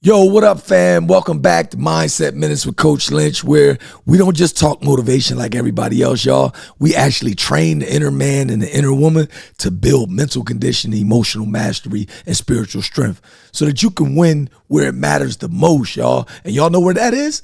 Yo, what up, fam? Welcome back to Mindset Minutes with Coach Lynch, where we don't just talk motivation like everybody else, y'all. We actually train the inner man and the inner woman to build mental conditioning, emotional mastery, and spiritual strength so that you can win where it matters the most, y'all. And y'all know where that is?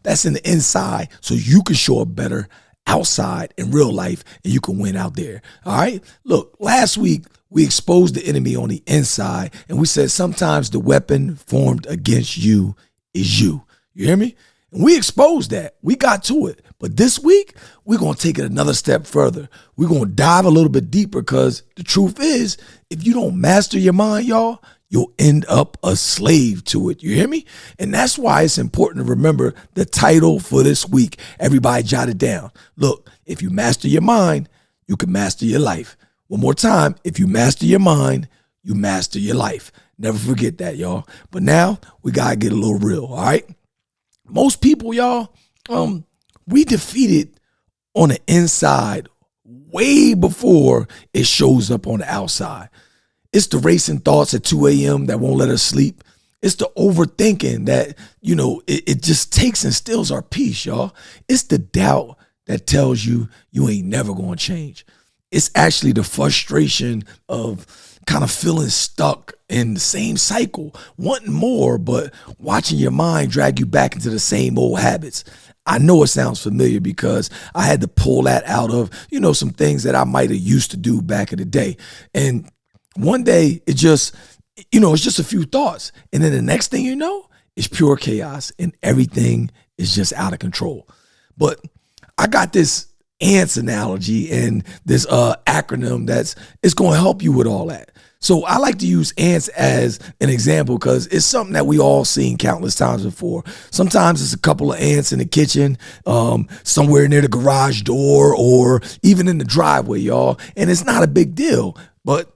That's in the inside, so you can show up better outside in real life and you can win out there. All right. Look, last week we exposed the enemy on the inside and we said sometimes the weapon formed against you is you. You hear me? And we exposed that. We got to it. But this week we're going to take it another step further. We're going to dive a little bit deeper because the truth is, if you don't master your mind, y'all, you'll end up a slave to it. You hear me? And that's why it's important to remember the title for this week. Everybody jot it down. Look, if you master your mind, you can master your life. One more time, if you master your mind, you master your life. Never forget that, y'all. But now we got to get a little real, all right? Most people, y'all, we defeated on the inside way before it shows up on the outside. It's the racing thoughts at 2 a.m. that won't let us sleep. It's the overthinking that, it just takes and steals our peace, y'all. It's the doubt that tells you you ain't never going to change. It's actually the frustration of kind of feeling stuck in the same cycle, wanting more, but watching your mind drag you back into the same old habits. I know it sounds familiar because I had to pull that out of, some things that I might have used to do back in the day. And one day it's just a few thoughts. And then the next thing you know, it's pure chaos and everything is just out of control. But I got this ants analogy and this acronym it's going to help you with all that. So I like to use ants as an example because it's something that we all seen countless times before. Sometimes it's a couple of ants in the kitchen, somewhere near the garage door or even in the driveway, y'all. And it's not a big deal, but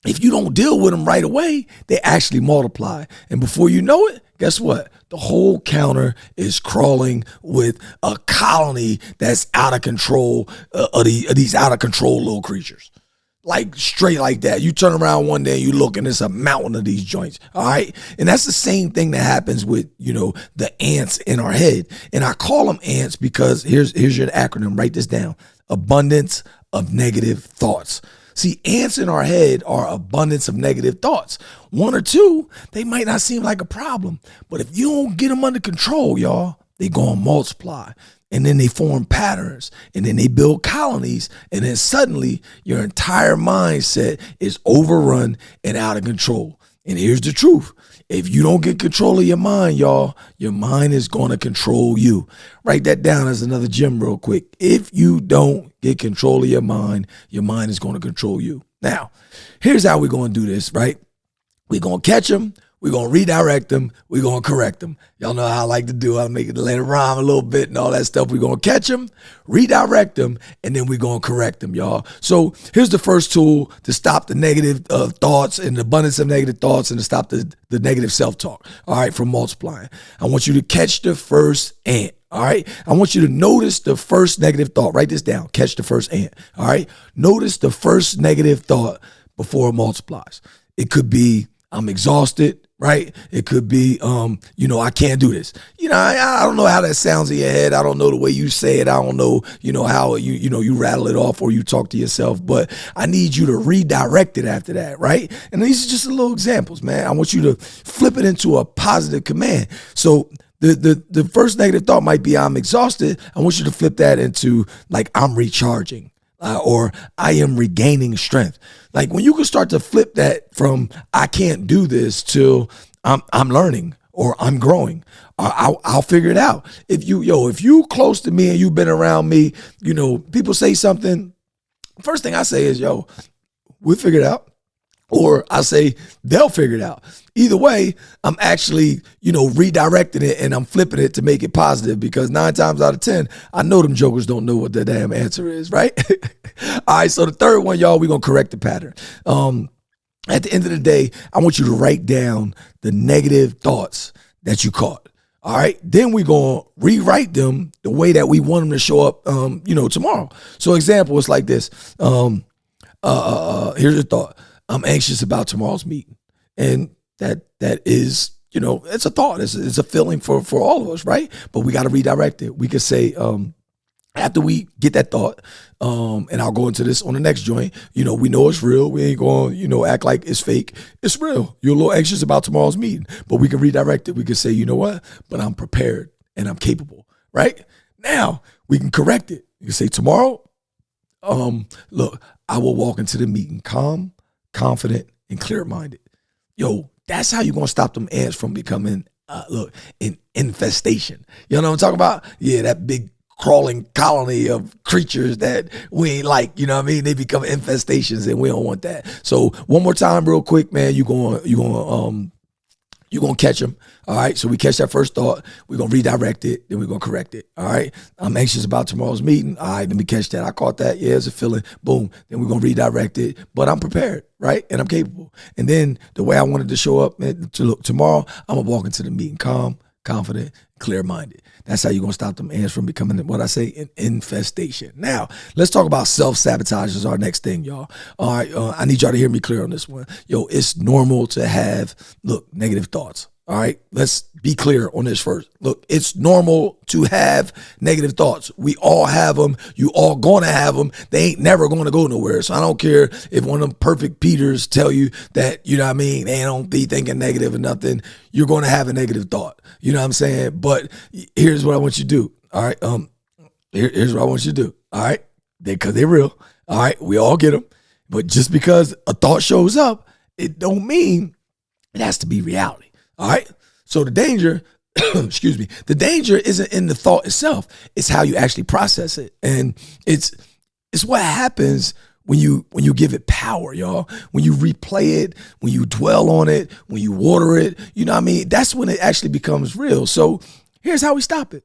if you don't deal with them right away, they actually multiply. And before you know it, guess what? The whole counter is crawling with a colony that's out of control, of these out of control little creatures. Like straight like that. You turn around one day and you look and it's a mountain of these joints. All right. And that's the same thing that happens with, the ants in our head. And I call them ants because here's your acronym. Write this down. Abundance of negative thoughts. See, ants in our head are abundance of negative thoughts. One or two, they might not seem like a problem, but if you don't get them under control, y'all, they go and multiply. And then they form patterns and then they build colonies. And then suddenly your entire mindset is overrun and out of control. And here's the truth. If you don't get control of your mind, y'all, your mind is going to control you. Write that down as another gem real quick. If you don't get control of your mind is going to control you. Now, here's how we're going to do this, right? We're going to catch them. We're going to redirect them. We're going to correct them. Y'all know how I like to do. I make it let it rhyme a little bit and all that stuff. We're going to catch them, redirect them, and then we're going to correct them, y'all. So here's the first tool to stop the negative thoughts and the abundance of negative thoughts and to stop the negative self-talk, all right, from multiplying. I want you to catch the first ant. All right. I want you to notice the first negative thought. Write this down. Catch the first ant. All right. Notice the first negative thought before it multiplies. It could be, I'm exhausted, right? It could be, I can't do this. I don't know how that sounds in your head. I don't know the way you say it. I don't know, how you rattle it off or you talk to yourself, but I need you to redirect it after that, right? And these are just little examples, man. I want you to flip it into a positive command. So the first negative thought might be, I'm exhausted. I want you to flip that into like, I'm recharging. Or I am regaining strength. Like when you can start to flip that from I can't do this to I'm learning or I'm growing. I'll figure it out. If you close to me and you've been around me, people say something. First thing I say is, we'll figure it out. Or I say they'll figure it out. Either way, I'm actually, redirecting it and I'm flipping it to make it positive because 9 times out of 10, I know them jokers don't know what the damn answer is, right? All right, so the third one, y'all, we're going to correct the pattern. At the end of the day, I want you to write down the negative thoughts that you caught. All right, then we're going to rewrite them the way that we want them to show up, tomorrow. So example, it's like this. Here's a thought. I'm anxious about tomorrow's meeting. And that is it's a thought. It's a feeling for all of us, right? But we got to redirect it. We could say, after we get that thought, and I'll go into this on the next joint, we know it's real. We ain't going, act like it's fake. It's real. You're a little anxious about tomorrow's meeting, but we can redirect it. We can say, you know what? But I'm prepared and I'm capable, right? Now we can correct it. You can say tomorrow, look, I will walk into the meeting calm, confident, and clear-minded. That's how you're going to stop them ants from becoming, an infestation. You know what I'm talking about? Yeah, that big crawling colony of creatures that we ain't like, they become infestations, and we don't want that. So one more time real quick, man, you're going to catch them. All right. So we catch that first thought. We're going to redirect it. Then we're going to correct it. All right. I'm anxious about tomorrow's meeting. All right. Let me catch that. I caught that. Yeah, it's a feeling. Boom. Then we're going to redirect it. But I'm prepared. Right. And I'm capable. And then the way I wanted to show up, man, to look tomorrow, I'm going to walk into the meeting calm, confident, clear-minded. That's how you're going to stop them ants from becoming, what I say, an infestation. Now, let's talk about self-sabotage as our next thing, y'all. All right, I need y'all to hear me clear on this one. It's normal to have, negative thoughts. All right, let's be clear on this first. Look, it's normal to have negative thoughts. We all have them. You all going to have them. They ain't never going to go nowhere. So I don't care if one of them perfect Peters tell you that, they don't be thinking negative or nothing. You're going to have a negative thought. You know what I'm saying? But here's what I want you to do. All right, here's what I want you to do. All right, because they're real. All right, we all get them. But just because a thought shows up, it don't mean it has to be reality. All right. So the danger, the danger isn't in the thought itself. It's how you actually process it. And it's what happens when you give it power, y'all. When you replay it, when you dwell on it, when you water it, that's when it actually becomes real. So here's how we stop it.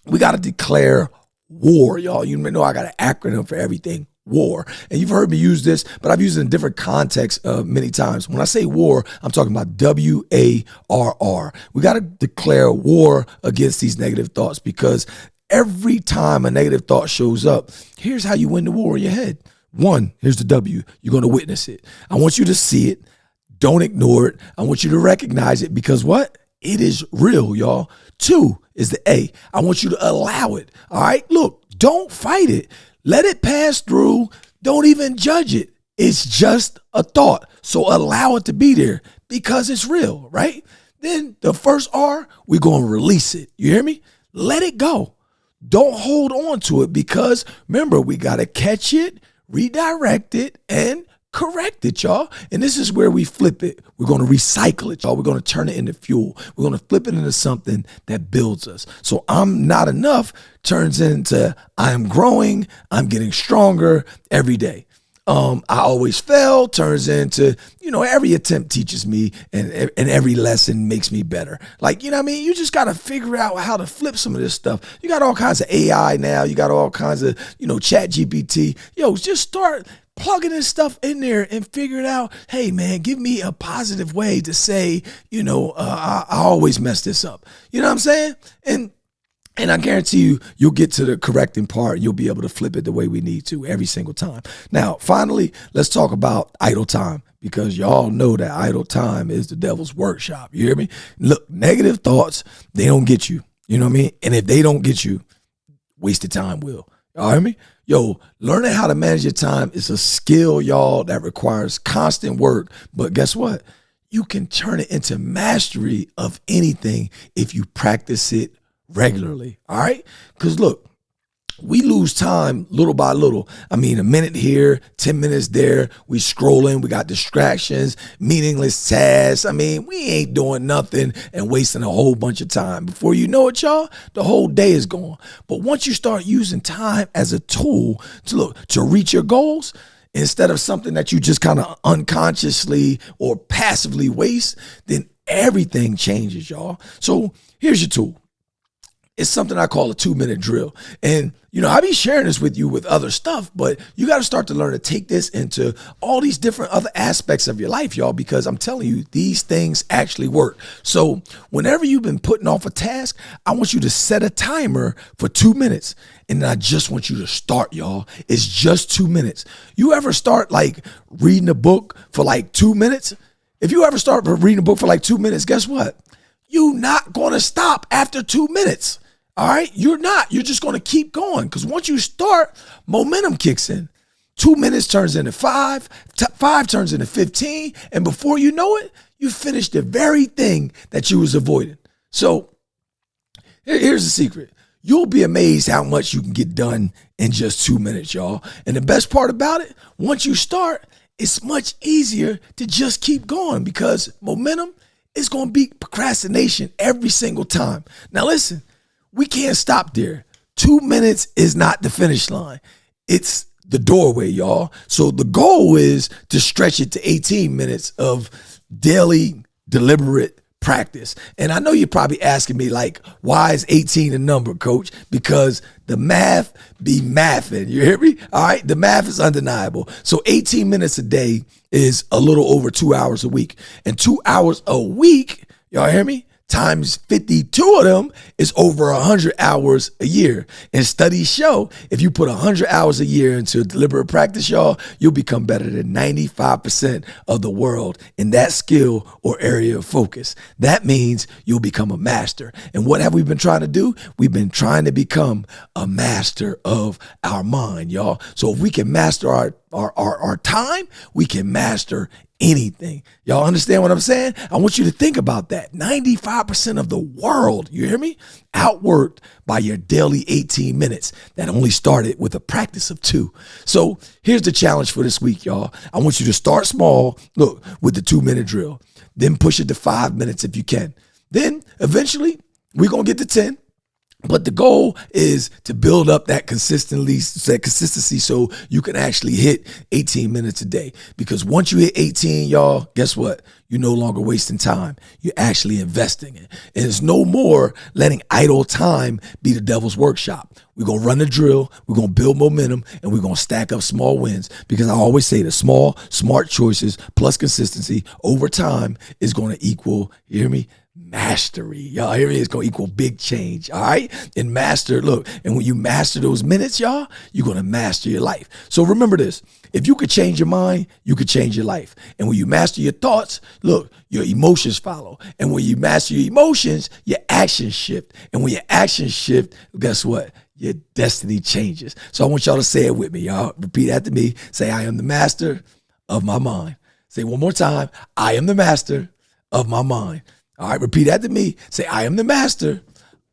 We got to declare war, y'all. You know I got an acronym for everything. WARR. And you've heard me use this, but I've used it in different contexts many times. When I say war, I'm talking about WARR. We got to declare war against these negative thoughts, because every time a negative thought shows up, here's how you win the war in your head. One, here's the W. You're going to witness it. I want you to see it. Don't ignore it. I want you to recognize it, because what? It is real, y'all. Two is the A. I want you to allow it. All right. Look, don't fight it. Let it pass through. Don't even judge it. It's just a thought. So allow it to be there, because it's real, right? Then the first R, we're going to release it. You hear me? Let it go. Don't hold on to it, because remember, we got to catch it, redirect it, and correct it, y'all. And this is where we flip it. We're going to recycle it, y'all. We're going to turn it into fuel. We're going to flip it into something that builds us. So I'm not enough turns into I'm growing. I'm getting stronger every day. I always fail turns into, every attempt teaches me, and every lesson makes me better. You just got to figure out how to flip some of this stuff. You got all kinds of AI now. You got all kinds of, chat GPT. Just start plugging this stuff in there and figure it out. Hey man, give me a positive way to say, I always mess this up. You know what I'm saying? And I guarantee you'll get to the correcting part. You'll be able to flip it the way we need to every single time. Now, finally, let's talk about idle time, because y'all know that idle time is the devil's workshop. You hear me? Look, negative thoughts, they don't get you. You know what I mean? And if they don't get you, wasted time will. Y'all hear me? Learning how to manage your time is a skill, y'all, that requires constant work. But guess what? You can turn it into mastery of anything if you practice it regularly. All right? Because look, we lose time little by little. A minute here, 10 minutes there. We scrolling. We got distractions, meaningless tasks. We ain't doing nothing and wasting a whole bunch of time. Before you know it, y'all, the whole day is gone. But once you start using time as a tool to reach your goals, instead of something that you just kind of unconsciously or passively waste, then everything changes, y'all. So here's your tool. It's something I call a 2-minute drill. And, I be sharing this with you with other stuff, but you got to start to learn to take this into all these different other aspects of your life, y'all, because I'm telling you, these things actually work. So whenever you've been putting off a task, I want you to set a timer for 2 minutes. And I just want you to start, y'all. It's just 2 minutes. You ever start reading a book for 2 minutes? If you ever start reading a book for like 2 minutes, guess what? You're not going to stop after 2 minutes. All right? You're not. You're just going to keep going, because once you start, momentum kicks in. 2 minutes turns into 5, 5 turns into 15, and before you know it, you finish the very thing that you was avoiding. So here's the secret. You'll be amazed how much you can get done in just 2 minutes, y'all. And the best part about it, once you start, it's much easier to just keep going, because momentum is going to beat procrastination every single time. Now listen, we can't stop there. 2 minutes is not the finish line. It's the doorway, y'all. So the goal is to stretch it to 18 minutes of daily, deliberate practice. And I know you're probably asking me, like, why is 18 a number, coach? Because the math be mathing. You hear me? All right. The math is undeniable. So 18 minutes a day is a little over 2 hours a week. And 2 hours a week, y'all hear me, times 52 of them is over 100 hours a year. And studies show if you put 100 hours a year into deliberate practice, y'all, you'll become better than 95% of the world in that skill or area of focus. That means you'll become a master. And what have we been trying to do? We've been trying to become a master of our mind, y'all. So if we can master our time, we can master anything. Y'all understand what I'm saying? I want you to think about that. 95% of the world, you hear me, outworked by your daily 18 minutes that only started with a practice of 2. So here's the challenge for this week, y'all. I want you to start small, look, with the 2-minute drill, then push it to 5 minutes if you can. Then eventually we're going to get to 10. But the goal is to build up that consistency so you can actually hit 18 minutes a day. Because once you hit 18, y'all, guess what? You're no longer wasting time. You're actually investing it. And it's no more letting idle time be the devil's workshop. We're going to run the drill. We're going to build momentum, and we're going to stack up small wins. Because I always say the small, smart choices plus consistency over time is going to equal, you hear me, mastery. Y'all hear me? It's going to equal big change. All right. And master, look, and when you master those minutes, y'all, you're going to master your life. So remember this. If you could change your mind, you could change your life. And when you master your thoughts, look, your emotions follow. And when you master your emotions, your actions shift. And when your actions shift, guess what? Your destiny changes. So I want y'all to say it with me, y'all. Repeat after me. Say, I am the master of my mind. Say one more time. I am the master of my mind. All right, repeat after me. Say, I am the master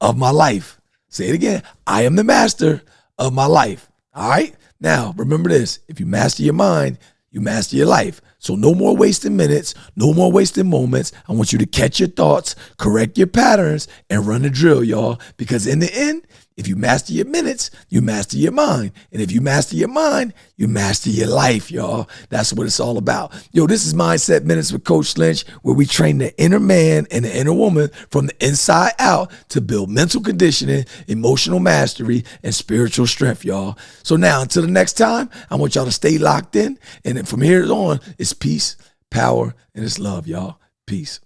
of my life. Say it again. I am the master of my life. All right. Now, remember this. If you master your mind, you master your life. So no more wasting minutes, no more wasting moments. I want you to catch your thoughts, correct your patterns, and run the drill, y'all. Because in the end, if you master your minutes, you master your mind. And if you master your mind, you master your life, y'all. That's what it's all about. Yo, this is Mindset Minutes with Coach Lynch, where we train the inner man and the inner woman from the inside out to build mental conditioning, emotional mastery, and spiritual strength, y'all. So now, until the next time, I want y'all to stay locked in. And then from here on, it's peace, power, and it's love, y'all. Peace.